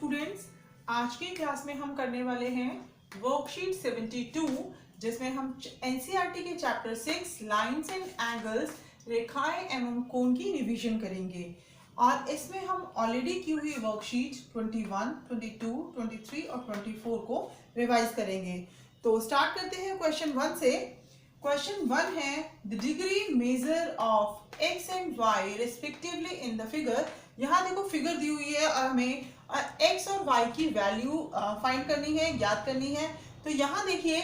Students, आज की class में हम करने वाले हैं वर्कशीट 72 जिसमें हम एनसीईआरटी के चैप्टर 6 लाइंस एंड एंगल्स रेखाएं एवं कोण की रिवीजन करेंगे। और इसमें हम ऑलरेडी की हुई वर्कशीट 21, 22, 23 और 24 को रिवाइज करेंगे। तो स्टार्ट करते हैं क्वेश्चन 1 से। क्वेश्चन 1 है the degree measure of X and Y respectively in the figure. यहाँ देखो फिगर दी हुई है और हमें एक्स और वाई की वैल्यू फाइंड करनी है, ज्ञात करनी है। तो यहाँ देखिए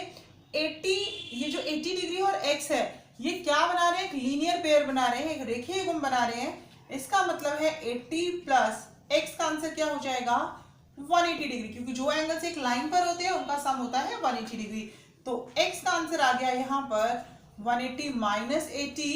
80, ये जो 80 डिग्री और एक्स है ये क्या बना रहे हैं, एक लीनियर पेयर बना रहे हैं, एक रेखीय गुण बना रहे हैं। इसका मतलब है 80 प्लस एक्स का आंसर क्या हो जाएगा 180 डिग्री, क्योंकि जो एंगल्स एक लाइन पर होते हैं उनका सम होता है 180 डिग्री। तो x का आंसर आ गया यहाँ पर 180 माइनस 80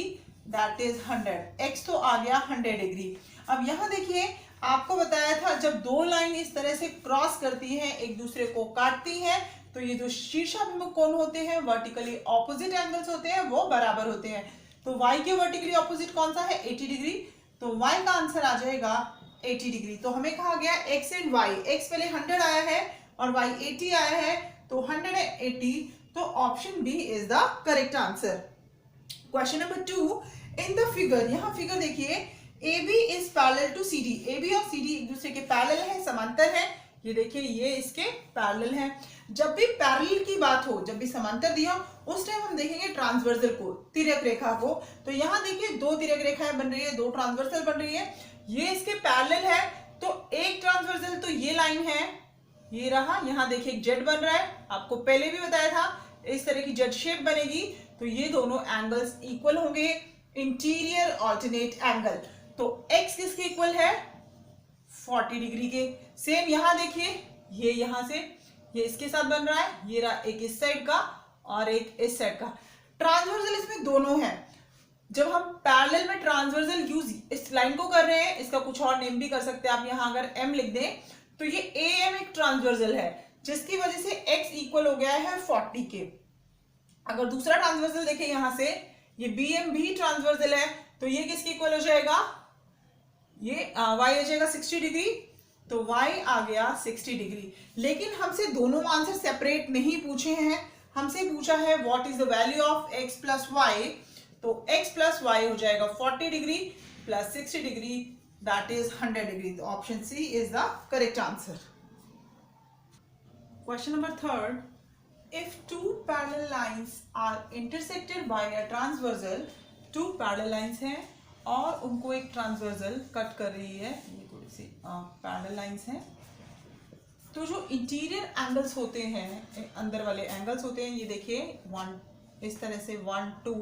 दैट इज 100। x तो आ गया 100 डिग्री। अब यहाँ देखिए आपको बताया था जब दो लाइन इस तरह से क्रॉस करती हैं, एक दूसरे को काटती हैं, तो ये जो शीर्षाभिमुख कोण होते हैं, वर्टिकली ऑपोजिट एंगल्स होते हैं, वो बराबर होते हैं। तो y के वर्टिकली ऑपोजिट कौन सा है 80 डिग्री, तो y का आंसर आ जाएगा 80 डिग्री। तो हमें कहा गया x एंड y, x पहले 100 आया है और y 80 आया है, तो 180, तो option B is the correct answer. Question number 2 in the figure, यहाँ फिगर देखिए AB is parallel to CD, AB और CD एक दूसरे के पैरेलल है, समांतर है। ये देखिए ये इसके पैरेलल है। जब भी पैरेलल की बात हो, जब भी समांतर दिया हो, उस टाइम हम देखेंगे ट्रांसवर्सल को, तिर्यक रेखा को। तो यहाँ देखिए दो तिर्यक रेखाएं बन रही है, दो ट्रांसवर्सल बन रही है, ये इसके पैरेलल है। तो एक ट्रांसवर्सल तो ये लाइन है, ये रहा, यहाँ देखिए एक जेड बन रहा है, आपको पहले भी बताया था इस तरह की जेड शेप बनेगी। तो ये दोनों एंगल्स इक्वल होंगे, इंटीरियर ऑल्टरनेट एंगल। तो x किसके इक्वल है 40 डिग्री के। सेम यहाँ देखिए ये यहाँ से ये इसके साथ बन रहा है, ये रहा एक इस साइड का और एक इस साइड का। ट्रांसवर्सल इसमें दोनों है। जब हम पैरेलल में ट्रांसवर्सल यूज इस लाइन को कर रहे हैं, इसका कुछ और नेम भी कर सकते हैं आप, यहाँ अगर m लिख दें तो ये AM एक ट्रांसवर्सल है जिसकी वजह से x इक्वल हो गया है 40 के। अगर दूसरा ट्रांसवर्सल देखें यहाँ से, ये BM भी ट्रांसवर्सल है, तो ये किसके इक्वल हो जाएगा, ये y हो जाएगा 60 डिग्री, तो y आ गया 60 डिग्री। लेकिन हमसे दोनों आंसर सेपरेट नहीं पूछे हैं, हमसे पूछा है what is the value of x plus y. तो x प्लस वाई हो जाएगा 40 degree plus 60 degree that is 100 degree. तो option C is the correct answer. Question number 3 if two parallel lines are intersected by a transversal, two parallel lines हैं और उनको एक transversal cut कर रही है, ये थोड़ी सी पैरेलल लाइंस हैं। तो जो इंटीरियर एंगल्स होते हैं, अंदर वाले एंगल्स होते हैं, ये देखिए 1 इस तरह से 1 2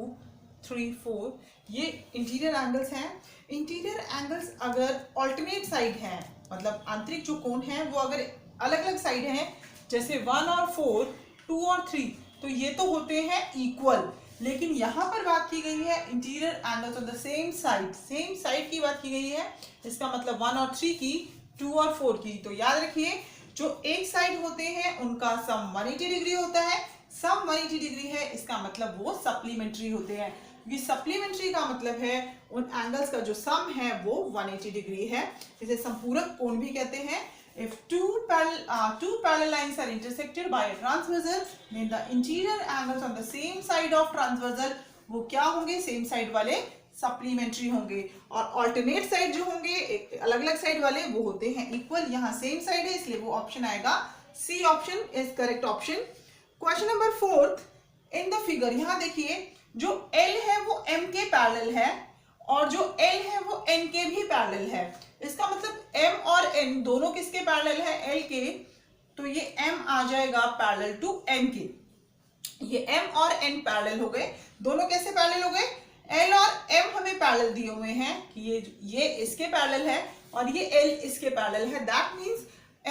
3 4 ये इंटीरियर एंगल्स हैं। इंटीरियर एंगल्स अगर ऑल्टरनेट साइड हैं, मतलब आंतरिक जो कोण हैं वो अगर अलग अलग साइड हैं, जैसे 1 और 4, 2 और 3, तो ये तो होते हैं इक्वल। लेकिन यहाँ पर बात की गई है interior angles on the same side, same side की बात की गई है। इसका मतलब 1 और 3 की, 2 और 4 की। तो याद रखिए जो एक साइड होते हैं उनका सम 180 डिग्री होता है। सम 180 डिग्री है, इसका मतलब वो सप्लीमेंट्री होते हैं, क्योंकि सप्लीमेंट्री का मतलब है उन एंगल्स का जो सम है वो 180 डिग्री है। इसे संपूरक कोण भी कहते हैं। If two parallel lines are intersected by a transversal, then the interior angles on the same side of transversal वो क्या होंगे, सेम साइड वाले सप्लीमेंट्री होंगे, और ऑल्टरनेट साइड जो होंगे अलग अलग साइड वाले वो होते हैं इक्वल। यहाँ सेम साइड है इसलिए वो ऑप्शन आएगा C, option is correct option. Question number 4 in the figure, यहाँ देखिए जो L है वो M के पैरेलल है और जो L है वो N के भी पैरेलल है। इसका मतलब M और N दोनों किसके पैरेलल है, L के, तो ये M आ जाएगा पैरेलल टू N के। ये M और N पैरेलल हो गए। दोनों कैसे पैरेलल हो गए, L और M हमें पैरेलल दिए हुए हैं कि ये इसके पैरेलल है और ये L इसके पैरेलल है। दैट मींस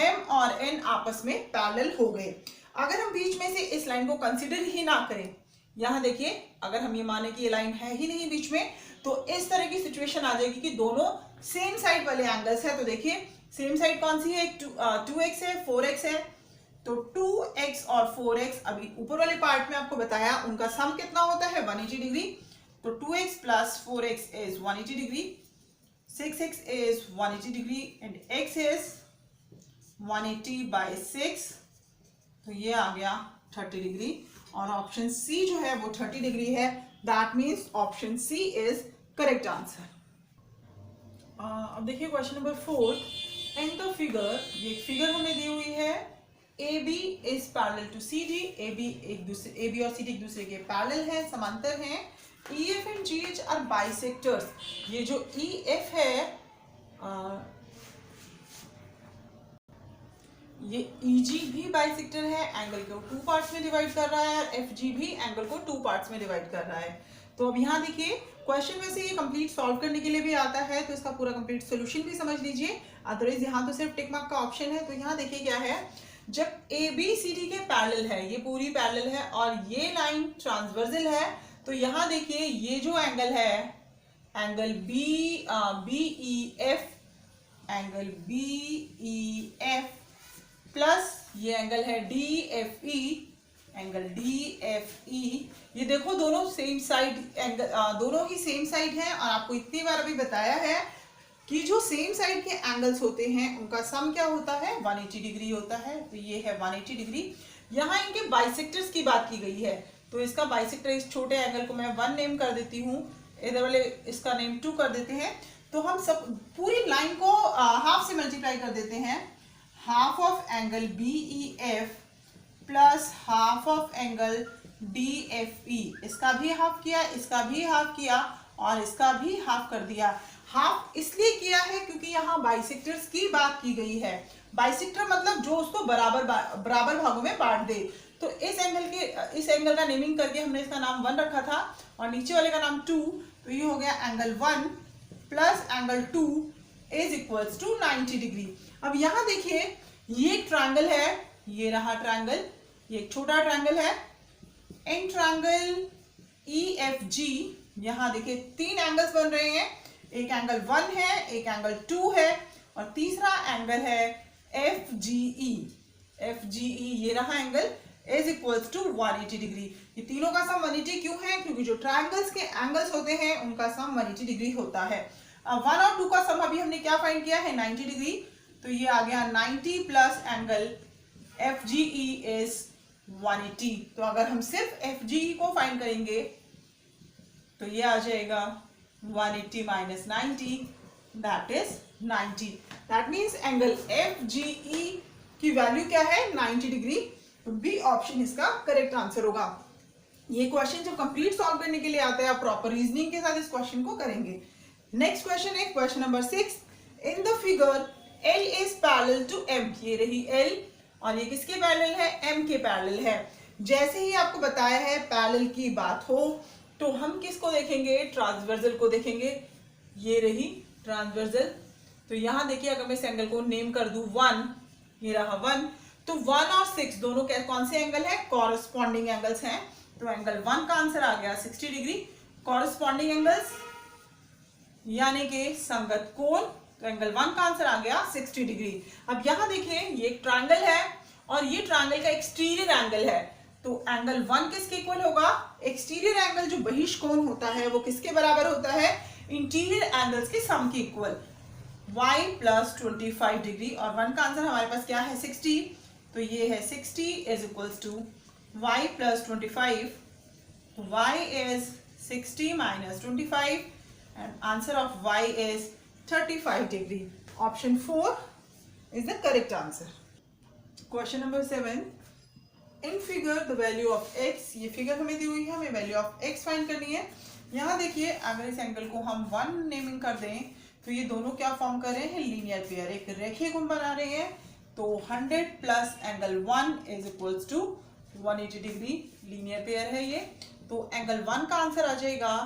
M और N आपस में पैरेलल हो गए। अगर हम बीच में से इस लाइन को कंसिडर ही ना करें, यहाँ देखिए अगर हम ये माने कि ये लाइन है ही नहीं बीच में, तो इस तरह की सिचुएशन आ जाएगी कि दोनों सेम साइड वाले एंगल्स है। तो देखिए सेम साइड कौन सी है, 2x है, 4x है। तो 2x और 4x अभी ऊपर वाले पार्ट में आपको बताया उनका सम कितना होता है 180 डिग्री। तो 2x plus 4x is 180 degree, 6x is 180 degree and x is 180/6, तो ये आ गया 30 डिग्री। और ऑप्शन सी जो है वो 30 डिग्री है। That means option C is correct answer. अब देखिए question number 4। In the figure, ये फिगर हमें दी हुई है, A B is parallel to C D. A B और सी डी एक दूसरे के पैरेलल है, समांतर हैं। E F and ji H R bisectors. ये जो ई एफ है, ये ई जी भी बाइसेक्टर है, एंगल को 2 पार्ट्स में डिवाइड कर रहा है, और एफ जी भी एंगल को 2 पार्ट्स में डिवाइड कर रहा है। तो अब यहाँ देखिए क्वेश्चन में से ये कंप्लीट सॉल्व करने के लिए भी आता है, तो इसका पूरा कंप्लीट सोल्यूशन भी समझ लीजिए। अदरवाइज यहाँ तो सिर्फ टिक मार्क का ऑप्शन है। तो यहाँ देखिए क्या है, जब ए बी सी डी के पैरेलल है, ये पूरी पैरेलल है और ये लाइन ट्रांसवर्सल है, तो यहाँ देखिए ये जो एंगल है, angle B E F, angle B E F plus ये एंगल है D F E, angle D F E, ये देखो दोनों सेम साइड एंगल, दोनों ही सेम साइड है। और आपको इतनी बार अभी बताया है कि जो सेम साइड के एंगल्स होते हैं उनका सम क्या होता है, 180 डिग्री होता है। तो ये है 180 डिग्री। यहाँ इनके बाइसेक्टर्स की बात की गई है, तो इसका बाइसेक्टर, इस छोटे एंगल को मैं 1 नेम कर देती हूँ, इधर वाले इसका नेम 2 कर देते हैं। तो हम सब पूरी लाइन को हाफ से मल्टीप्लाई कर देते हैं। Half of angle B E F plus half of angle D F E, इसका भी हाफ किया, इसका भी हाफ किया और इसका भी हाफ कर दिया। हाफ इसलिए किया है क्योंकि यहाँ बाइसेक्टर्स की बात की गई है। बाइसेक्टर मतलब जो उसको बराबर भागों में बांट दे। तो इस एंगल का नेमिंग करके हमने इसका नाम 1 रखा था और नीचे वाले का नाम 2। तो ये हो गया angle 1 plus angle 2 is equals to 90 degree. अब यहाँ देखिए ये एक ट्रायंगल है, ये रहा ट्रायंगल, ये एक छोटा ट्रायंगल है। In triangle E F G, यहाँ देखिए 3 एंगल्स बन रहे हैं, एक एंगल 1 है, एक एंगल 2 है और तीसरा एंगल है एफ जी ई। एफ जी ई ये रहा angle, is equals to 180 degree. ये तीनों का सम 180 क्यों है, क्योंकि जो ट्रायंगल्स के एंगल्स होते हैं उनका सम 180 डिग्री होता है। अब 1 और 2 का सम अभी हमने क्या फाइंड किया है, 90 डिग्री। तो ये आ गया 90 plus angle F G E is 180। तो अगर हम सिर्फ एफ जी ई को फाइंड करेंगे तो ये आ जाएगा 180 minus 90, that is 90। That means angle F G E की वैल्यू क्या है, 90 डिग्री। तो बी ऑप्शन इसका करेक्ट आंसर होगा। ये क्वेश्चन जब कंप्लीट सॉल्व करने के लिए आता है, आप प्रॉपर रीजनिंग के साथ इस क्वेश्चन को करेंगे। नेक्स्ट क्वेश्चन है question number 6। In the figure L is parallel to M। ये रही L और ये किसके पैरेलल है, M के पैरेलल है। जैसे ही आपको बताया है पैरेलल की बात हो तो हम किसको देखेंगे, ट्रांसवर्सल को देखेंगे। ये रही ट्रांसवर्सल। तो यहाँ देखिए अगर मैं इस एंगल को नेम कर दूं 1, ये रहा 1, तो 1 और 6 दोनों कौन से एंगल है, कॉरस्पॉन्डिंग एंगल्स हैं। तो एंगल 1 का आंसर आ गया 60 डिग्री। कॉरस्पॉन्डिंग एंगल्स यानी कि संगत कोण, तो एंगल 1 का आंसर आ गया 60 डिग्री। अब यहाँ देखिए ये एक ट्रायंगल है और ये ट्रायंगल का एक्सटीरियर एंगल है। तो एंगल 1 किसके इक्वल होगा, एक्सटीरियर एंगल जो बहिष्कोण होता है वो किसके बराबर होता है, इंटीरियर एंगल्स के सम के इक्वल, y प्लस 25 डिग्री। और 1 का आंसर हमारे पास क्या है, 60। तो ये है 60 is equals to y plus 25। तो y is 60 minus 25 and answer of y is 35 degree. Option 4 is the correct answer. Question number 7. In figure the value of x, ये फिगर हमें दी हुई है, हमें वैल्यू ऑफ x फाइंड करनी है। यहाँ देखिए अगर इस एंगल को हम 1 नेमिंग कर दें तो ये दोनों क्या फॉर्म कर रहे हैं, लीनियर पेयर, एक रेखीय गुण बना रहे हैं। तो 100 plus angle 1 is equals to 180 degree, linear pair है ये। तो एंगल 1 का आंसर आ जाएगा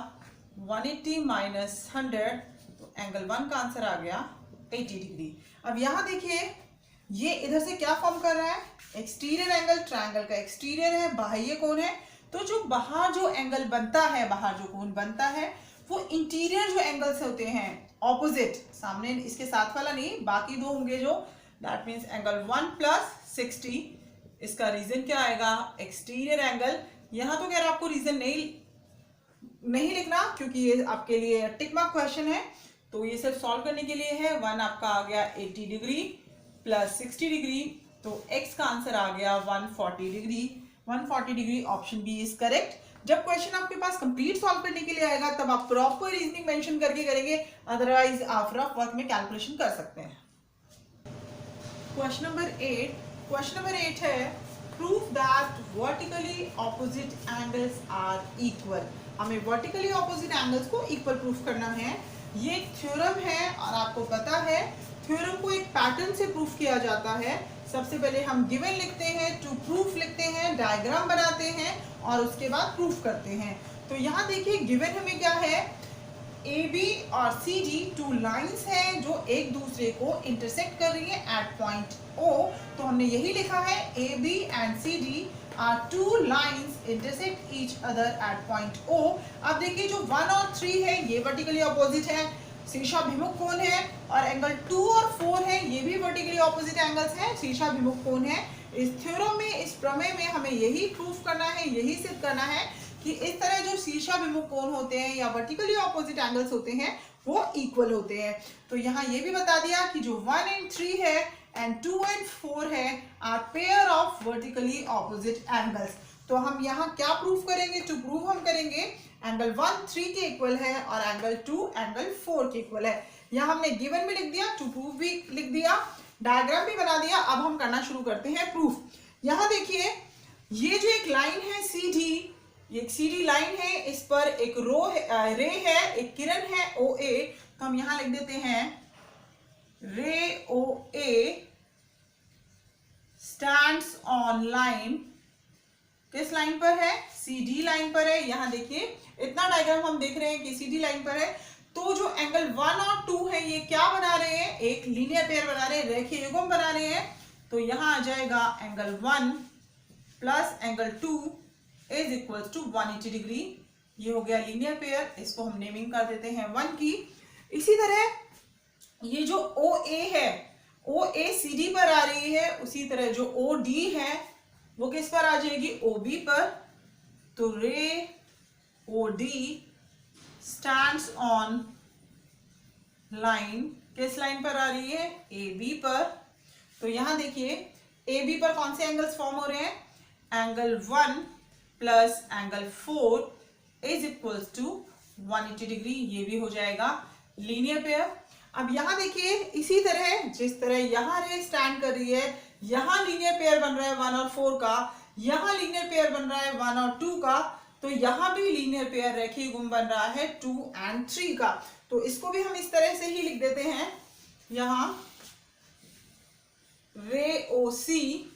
180 माइनस 100, तो एंगल 1 का आंसर आ गया 80 डिग्री। अब यहाँ देखिए ये इधर से क्या फॉर्म कर रहा है, एक्सटीरियर एंगल, ट्रायंगल का एक्सटीरियर है, बाह्य कोण है। तो जो बाहर जो एंगल बनता है, बाहर जो कोण बनता है वो इंटीरियर जो एंगल्स होते हैं ऑपोजिट, सामने इसके साथ वाला नहीं, बाकी दो होंगे जो, दैट मीन्स एंगल 1 प्लस 60। इसका रीजन क्या आएगा, एक्सटीरियर एंगल। यहाँ तो खैर आपको रीजन नहीं लिखना क्योंकि ये आपके लिए टिक मार्क क्वेश्चन है, तो ये सिर्फ सॉल्व करने के लिए है। 1 आपका आ गया 80 डिग्री प्लस 60 डिग्री, तो x का आंसर आ गया 140 degree. 140 degree option B is correct. जब क्वेश्चन आपके पास कंप्लीट सॉल्व करने के लिए आएगा तब आप प्रॉपर रीजनिंग मेंशन करके करेंगे, अदरवाइज आप रफ वर्क में कैलकुलेशन कर सकते हैं। क्वेश्चन नंबर 8 है prove that vertically opposite angles are equal. हमें वर्टिकली ऑपोजिट एंगल्स को इक्वल प्रूफ करना है। ये एक थ्योरम है और आपको पता है थ्योरम को एक पैटर्न से प्रूफ किया जाता है। सबसे पहले हम गिवन लिखते हैं, टू प्रूफ लिखते हैं, डायग्राम बनाते हैं और उसके बाद प्रूफ करते हैं। तो यहाँ देखिए गिवन हमें क्या है, ए बी और सी डी टू लाइन्स हैं जो एक दूसरे को इंटरसेक्ट कर रही है एट पॉइंट ओ। तो हमने यही लिखा है A B and C D are two lines intersect each other at point O. अब देखिए जो 1 और 3 है ये वर्टिकली ऑपोजिट है, शीर्षाभिमुख कोण है, और एंगल 2 और 4 है ये भी वर्टिकली ऑपोजिट एंगल्स हैं, शीर्षाभिमुख कोण है। इस थ्योरम में, इस प्रमेय में हमें यही प्रूफ करना है, यही सिद्ध करना है कि इस तरह जो शीर्षाभिमुख कोण होते हैं या वर्टिकली ऑपोजिट एंगल्स होते हैं वो इक्वल होते हैं। तो यहाँ ये भी बता दिया कि जो 1 एंड 3 है एंड 2 एंड 4 है are pair of vertically opposite angles. तो हम यहाँ क्या प्रूफ करेंगे, टू प्रूव हम करेंगे एंगल 1 3 के इक्वल है और एंगल 2 एंगल 4 के इक्वल है। यहाँ हमने गिवन भी लिख दिया, टू प्रूफ भी लिख दिया, डायग्राम भी बना दिया। अब हम करना शुरू करते हैं प्रूफ। यहाँ देखिए ये जो एक लाइन है सी डी, ये एक सीधी लाइन है, इस पर एक रे है, एक किरण है ओ ए। तो हम यहां लिख देते हैं रे ओ ए स्टैंड्स ऑन लाइन। किस लाइन पर है, सी डी लाइन पर है। यहां देखिए इतना डायग्राम हम देख रहे हैं कि सी डी लाइन पर है। तो जो एंगल 1 और 2 है ये क्या बना रहे हैं, एक लीनियर पेयर बना रहे हैं, रेखीय युग्म बना रहे हैं। तो यहां आ जाएगा angle 1 plus angle 2 is equal to 180 degree. ये हो गया लीनियर पेयर, इसको हम नेमिंग कर देते हैं 1 की। इसी तरह ये जो ओ ए है, ओ ए सी डी पर आ रही है, उसी तरह जो ओ डी है वो किस पर आ जाएगी, ओ बी पर। तो ray O D stands on line, किस लाइन पर आ रही है, ए बी पर। तो यहां देखिए ए बी पर कौन से एंगल्स फॉर्म हो रहे हैं, angle 1 plus angle 4 is equals to 180 degree. ये भी हो जाएगा लीनियर पेयर। अब यहाँ देखिए इसी तरह जिस तरह यहाँ रे स्टैंड कर रही है, यहाँ लीनियर पेयर बन रहा है 1 और 4 का, यहाँ लीनियर पेयर बन रहा है 1 और 2 का, तो यहाँ भी लीनियर पेयर रेखीय युग्म बन रहा है 2 एंड 3 का। तो इसको भी हम इस तरह से ही लिख देते हैं, यहाँ रे ओ सी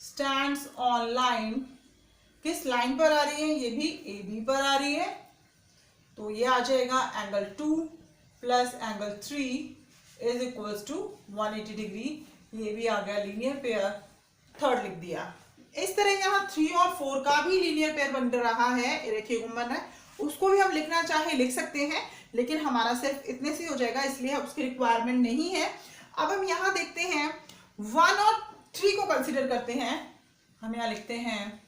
स्टैंड्स ऑन लाइन, किस लाइन पर आ रही है, ये भी ए बी पर आ रही है। तो ये आ जाएगा angle 2 plus angle 3 is equals to 180 degree. ये भी आ गया लीनियर पेयर, थर्ड लिख दिया। इस तरह यहाँ 3 और 4 का भी लीनियर पेयर बन रहा है, रेखीय युग्म बन रहा है, उसको भी हम लिखना चाहे लिख सकते हैं, लेकिन हमारा सिर्फ इतने से हो जाएगा, इसलिए उसकी रिक्वायरमेंट नहीं है। अब हम यहाँ देखते हैं 1 और 3 को कंसिडर करते हैं। हम यहाँ लिखते हैं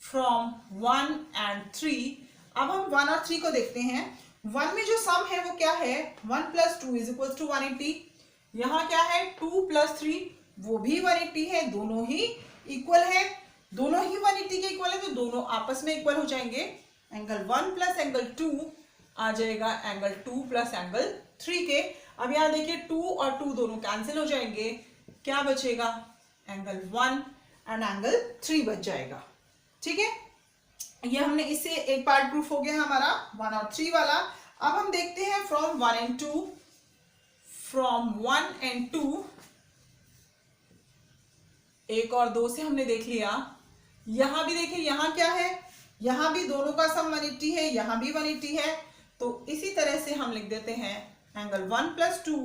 फ्रॉम 1 एंड 3। अब हम 1 और 3 को देखते हैं। 1 में जो सम है वो क्या है, 1 प्लस 2 इज इक्वल टू 180। यहाँ क्या है 2 प्लस 3, वो भी 180 है, दोनों ही इक्वल है, दोनों ही 180 के इक्वल है, तो दोनों आपस में इक्वल हो जाएंगे। एंगल 1 प्लस एंगल 2 आ जाएगा एंगल 2 प्लस एंगल 3 के। अब यहाँ देखिए 2 और 2 दोनों कैंसिल हो जाएंगे, क्या बचेगा, एंगल 1 एंड एंगल 3 बच जाएगा। ठीक है, ये हमने इससे एक पार्ट प्रूफ हो गया हमारा 1 और 3 वाला। अब हम देखते हैं फ्रॉम 1 एंड 2। फ्रॉम 1 एंड 2 1 और 2 से हमने देख लिया। यहां भी देखिए, यहां क्या है, यहां भी दोनों का सम 180 है, यहां भी 180 है। तो इसी तरह से हम लिख देते हैं angle 1 plus 2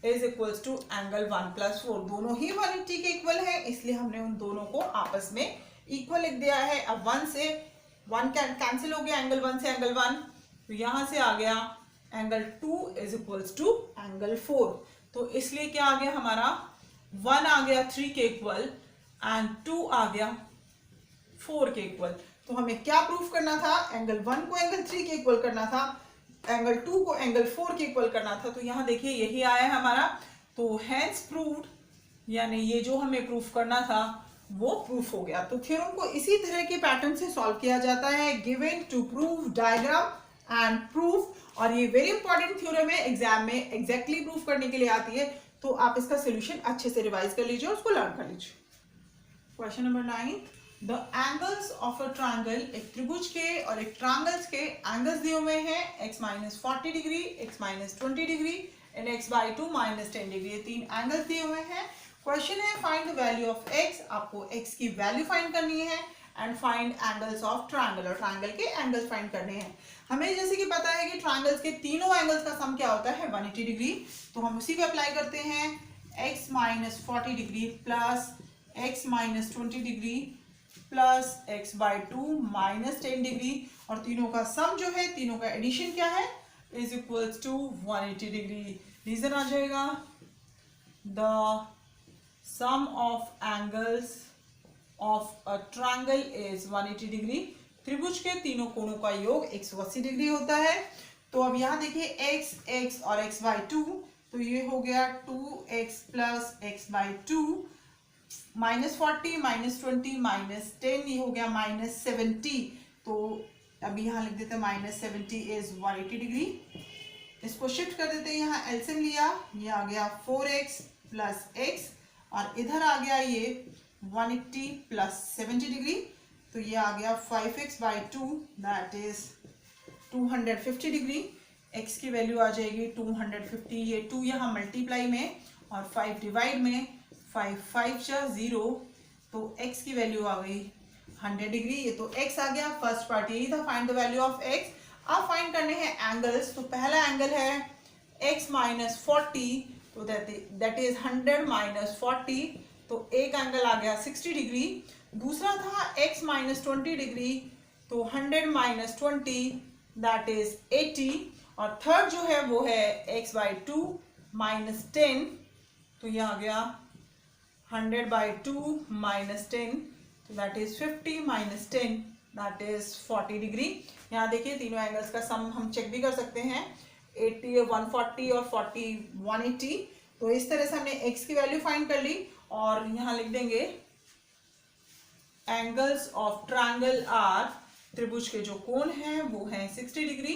is equals to angle 1 plus 4। दोनों ही 180 के इक्वल है, इसलिए हमने उन दोनों को आपस में इक्वल लिख दिया है। अब 1 से 1 कैंसिल हो गया, एंगल 1 से एंगल 1, तो यहां से आ गया angle 2 is equals to angle 4। तो इसलिए क्या आ गया हमारा, 1 आ गया 3 के इक्वल एंड 2 आ गया 4 के इक्वल। तो हमें क्या प्रूफ करना था, एंगल 1 को एंगल 3 के इक्वल करना था, एंगल 2 को एंगल 4 के इक्वल करना था। तो यहाँ देखिए यही आया है हमारा। तो हैंस प्रूव्ड, यानी ये जो हमें प्रूफ करना था वो प्रूफ हो गया। तो थ्योरम को इसी तरह के पैटर्न से सॉल्व किया जाता है, given to prove, diagram and proof. और ये वेरी इंपॉर्टेंट थ्योरम है, एग्जाम में एग्जैक्टली प्रूफ करने के लिए आती है, तो आप इसका सोल्यूशन अच्छे से रिवाइज कर लीजिए और उसको लर्न कर लीजिए। Question number 9, the angles of a triangle, एक त्रिभुज के और एक ट्रायंगल्स के एंगल्स दिए हुए हैं, x minus 40 degree, x minus 20 degree and x/2 minus 10 degree, ये तीन एंगल्स दिए हुए हैं। क्वेश्चन है find the value of x, आपको x की वैल्यू फाइंड करनी है, and find angles of triangle, और ट्रायंगल के एंगल्स फाइंड करने हैं। हमें जैसे कि पता है कि ट्रायंगल्स के तीनों एंगल्स का सम क्या होता है, 180 डिग्री, तो हम उसी पे अप्लाई करते हैं, x minus 40 degree plus x minus 20 degree plus x/2 minus 10 degree, और तीनों का सम जो है, तीनों का एडिशन क्या है, is equals to 180 degree. Reason आ जाएगा, the sum of angles of a triangle is 180 degree. त्रिभुज के तीनों कोणों का योग 180 डिग्री होता है। तो अब यहाँ देखिए x और x/2, तो ये हो गया 2x plus x/2 minus 40 minus 20 minus 10, ये हो गया माइनस 70। तो अभी यहाँ लिख देते हैं माइनस 70 इज 180 डिग्री। इसको शिफ्ट कर देते हैं, यहाँ एलसीएम लिया, ये आ गया 4x प्लस x, और इधर आ गया ये 180 प्लस 70 डिग्री, तो ये आ गया 5x/2 that is 250 degree. x की वैल्यू आ जाएगी 250, ये 2 यहाँ मल्टीप्लाई में और 5 डिवाइड में, 5 5 0, तो x की वैल्यू आ गई 100 डिग्री। ये तो x आ गया, फर्स्ट पार्ट यही था, find the value of x। अब फाइंड करने हैं एंगल्स। तो पहला एंगल है x माइनस 40, तो दैट इज 100 माइनस 40, तो एक एंगल आ गया 60 डिग्री। दूसरा था x माइनस 20 डिग्री, तो 100 माइनस 20 दैट इज 80, और थर्ड जो है वो है x/2 माइनस 10, तो ये आ गया 100/2 माइनस 10, तो that is 50 minus 10 that is 40 degree. यहाँ देखिए तीनों एंगल्स का सम हम चेक भी कर सकते हैं, 80 140 और 40 180। तो इस तरह से हमने x की वैल्यू फाइंड कर ली, और यहाँ लिख देंगे एंगल्स ऑफ ट्रायंगल आर, त्रिभुज के जो कोण हैं वो हैं 60 degree,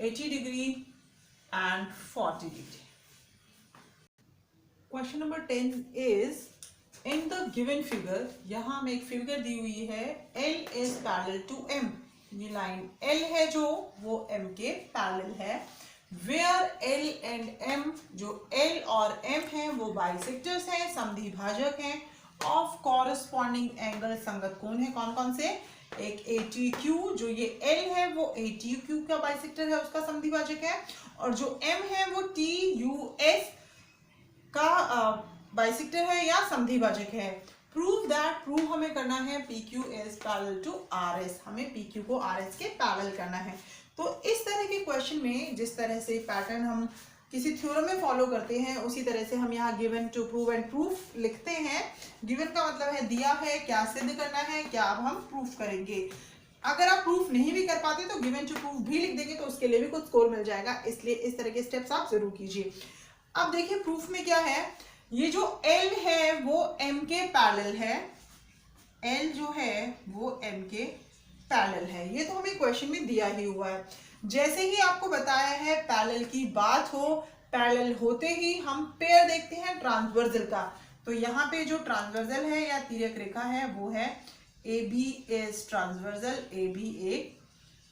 80 degree and 40 degree. Question number 10 is in the given figure, यहाँ हमें एक फिगर दी हुई है, L is parallel to M, ये लाइन L है जो वो M के पैरेलल है, वेयर L एंड M, जो L और M हैं वो बाइसेक्टर्स हैं, समद्वि भाजक हैं, ऑफ कॉरस्पॉन्डिंग एंगल, संगत कोण है कौन कौन से, एक ATQ, जो ये L है वो ATQ का बाइसेक्टर है, उसका समद्वि भाजक है, और जो M है वो TUS का बाइसेक्टर है या समद्वि भाजक है। प्रूव दैट, प्रूव हमें करना है PQ is parallel to RS, हमें PQ को RS के पैरेलल करना है। तो इस तरह के क्वेश्चन में जिस तरह से पैटर्न हम किसी थ्योरम में फॉलो करते हैं, उसी तरह से हम यहाँ given to prove and proof लिखते हैं। गिवन का मतलब है दिया है, क्या सिद्ध करना है, क्या अब हम प्रूफ करेंगे। अगर आप प्रूफ नहीं भी कर पाते तो गिवन टू प्रूफ भी लिख देंगे, तो उसके लिए भी कुछ स्कोर मिल जाएगा, इसलिए इस तरह के स्टेप्स आप जरूर कीजिए। अब देखिए प्रूफ में क्या है, ये जो L है वो M के पैरेलल है, L जो है वो M के पैरेलल है, ये तो हमें क्वेश्चन में दिया ही हुआ है। जैसे ही आपको बताया है पैरेलल की बात हो, पैरेलल होते ही हम पेयर देखते हैं ट्रांसवर्सल का, तो यहाँ पे जो ट्रांसवर्सल है या तिर्यक रेखा है वो है AB इज ट्रांसवर्सल, AB एक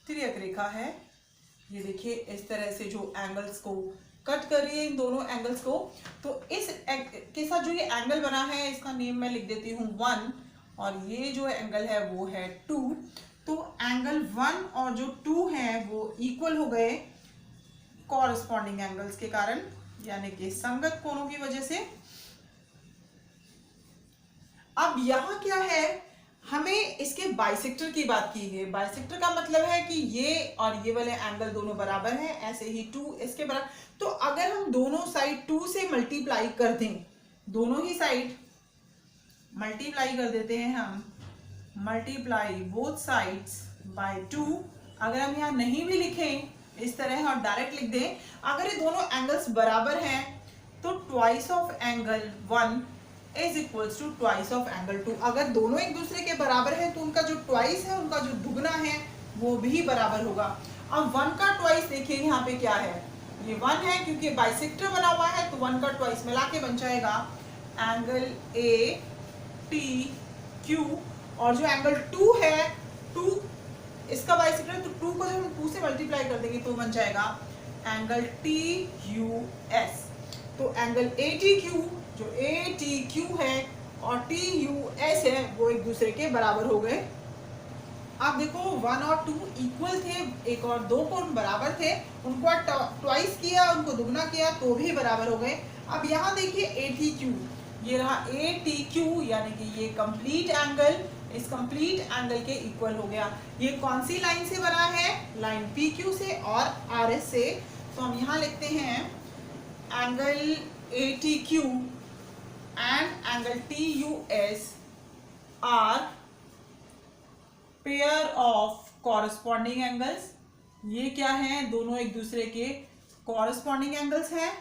तिर्यक रेखा है। ये देखिए इस तरह से जो एंगल्स को कट कर रही है, इन दोनों एंगल्स को, तो इस के साथ जो ये एंगल बना है इसका नेम मैं लिख देती हूँ 1, और ये जो एंगल है वो है 2। तो एंगल 1 और जो 2 है वो इक्वल हो गए कॉरस्पॉन्डिंग एंगल्स के कारण, यानी कि संगत कोणों की वजह से। अब यहाँ क्या है, हमें इसके बाइसेक्टर की बात की गई। बाइसेक्टर का मतलब है कि ये और ये वाले एंगल दोनों बराबर हैं, ऐसे ही 2 इसके बराबर। तो अगर हम दोनों साइड 2 से मल्टीप्लाई कर दें, दोनों ही साइड मल्टीप्लाई कर देते हैं हम, मल्टीप्लाई बोथ साइड्स बाय 2। अगर हम यहाँ नहीं भी लिखें इस तरह और डायरेक्ट लिख दें, अगर ये दोनों एंगल्स बराबर हैं तो twice of angle 1 is equals to twice of angle 2। अगर दोनों एक दूसरे के बराबर है तो उनका जो ट्वाइस है, उनका जो दुगना है वो भी बराबर होगा। अब 1 का ट्वाइस देखिए यहाँ पे क्या है, ये 1 है क्योंकि बाइसेक्टर बना हुआ है, तो 1 का ट्वाइस मिला के बन जाएगा एंगल ए टी क्यू। और जो एंगल 2 है, 2 इसका बाइसेक्टर, तो 2 को जब हम 2 से मल्टीप्लाई कर देंगे तो बन जाएगा एंगल टी यू एस। तो एंगल ए टी क्यू, जो ए टी क्यू है और टी यू एस है, वो एक दूसरे के बराबर हो गए। आप देखो 1 और 2 इक्वल थे, एक और 2 कोण बराबर थे, उनको ट्वाइस किया, उनको दुगना किया तो भी बराबर हो गए। अब यहाँ देखिए ए टी क्यू, ये रहा ए टी क्यू, यानी कि ये कंप्लीट एंगल इस कंप्लीट एंगल के इक्वल हो गया। ये कौन सी लाइन से बना है, लाइन पी क्यू से और आर एस से। तो हम यहाँ लिखते हैं angle A T Q and angle T U S R pair of corresponding angles. ये क्या है, दोनों एक दूसरे के कॉरस्पॉन्डिंग एंगल्स हैं,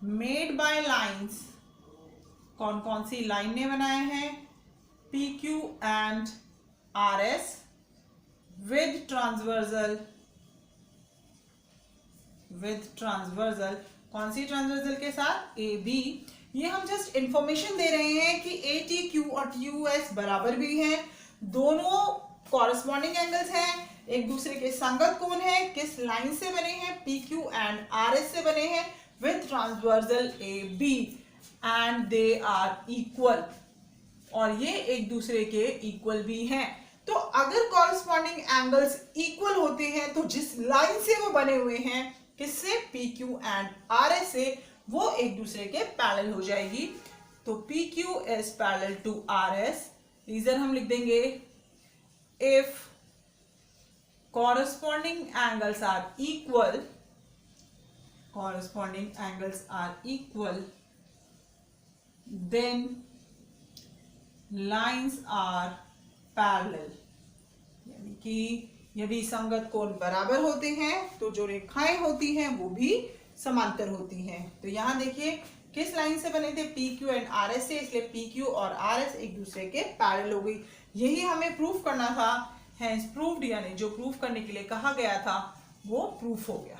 मेड बाय लाइंस। कौन कौन सी लाइन ने बनाए हैं, P Q and R S with transversal कौन सी ट्रांसवर्सल के साथ, ए बी। ये हम जस्ट इंफॉर्मेशन दे रहे हैं कि ए टी क्यू और टी यू एस बराबर भी हैं, दोनों कॉरस्पॉन्डिंग एंगल्स हैं, एक दूसरे के संगत कोण है, किस लाइन से बने हैं, P Q and R S से बने हैं with transversal A B and they are equal, और ये एक दूसरे के इक्वल भी हैं। तो अगर कॉरस्पॉन्डिंग एंगल्स इक्वल होते हैं तो जिस लाइन से वो बने हुए हैं, किससे, P Q and R S से, वो एक दूसरे के पैरेलल हो जाएगी। तो P Q is parallel to R S. Reason हम लिख देंगे, if corresponding angles are equal then lines are parallel, यानी कि यदि संगत कोण बराबर होते हैं तो जो रेखाएं होती हैं वो भी समांतर होती हैं। तो यहाँ देखिए किस लाइन से बने थे, P Q and R S से, इसलिए पी क्यू और आर एस एक दूसरे के पैरेलल हो गई। यही हमें प्रूफ करना था, हैंस प्रूव्ड, यानी जो प्रूफ करने के लिए कहा गया था वो प्रूफ हो गया।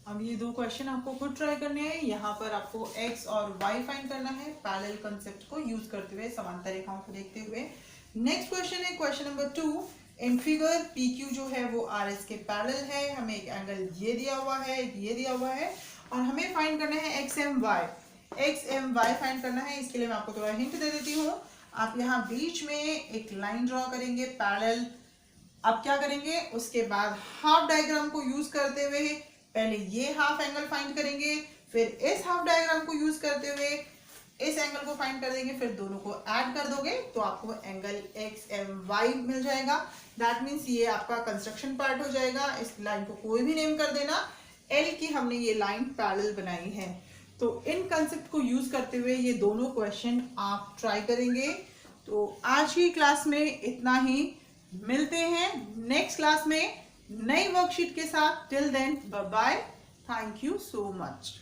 अब ये 2 क्वेश्चन आपको खुद ट्राई करने हैं। यहाँ पर आपको x और y फाइंड करना है पैरेलल कंसेप्ट को यूज करते हुए, समांतर रेखाओं को देखते हुए। नेक्स्ट क्वेश्चन है question number 2। In figure P Q जो है वो आर एस के पैरेलल है, हमें एक एंगल ये दिया हुआ है, एक ये दिया हुआ है, और हमें फाइंड करना है एक्स एम वाई फाइंड करना है। इसके लिए मैं आपको थोड़ा हिंट दे देती हूँ। आप यहाँ बीच में एक लाइन ड्रॉ करेंगे पैरेलल। अब क्या करेंगे, उसके बाद हाफ डायग्राम को यूज करते हुए पहले ये हाफ एंगल फाइंड करेंगे, फिर इस हाफ डायग्राम को यूज करते हुए इस एंगल को फाइंड कर देंगे, फिर दोनों को ऐड कर दोगे तो आपको एंगल एक्स एम वाई मिल जाएगा। दैट मीन्स ये आपका कंस्ट्रक्शन पार्ट हो जाएगा। इस लाइन को कोई भी नेम कर देना, एल की हमने ये लाइन पैरेलल बनाई है। तो इन कंसेप्ट को यूज करते हुए ये दोनों क्वेश्चन आप ट्राई करेंगे। तो आज की क्लास में इतना ही, मिलते हैं नेक्स्ट क्लास में नई वर्कशीट के साथ। Till then bye bye, thank you so much.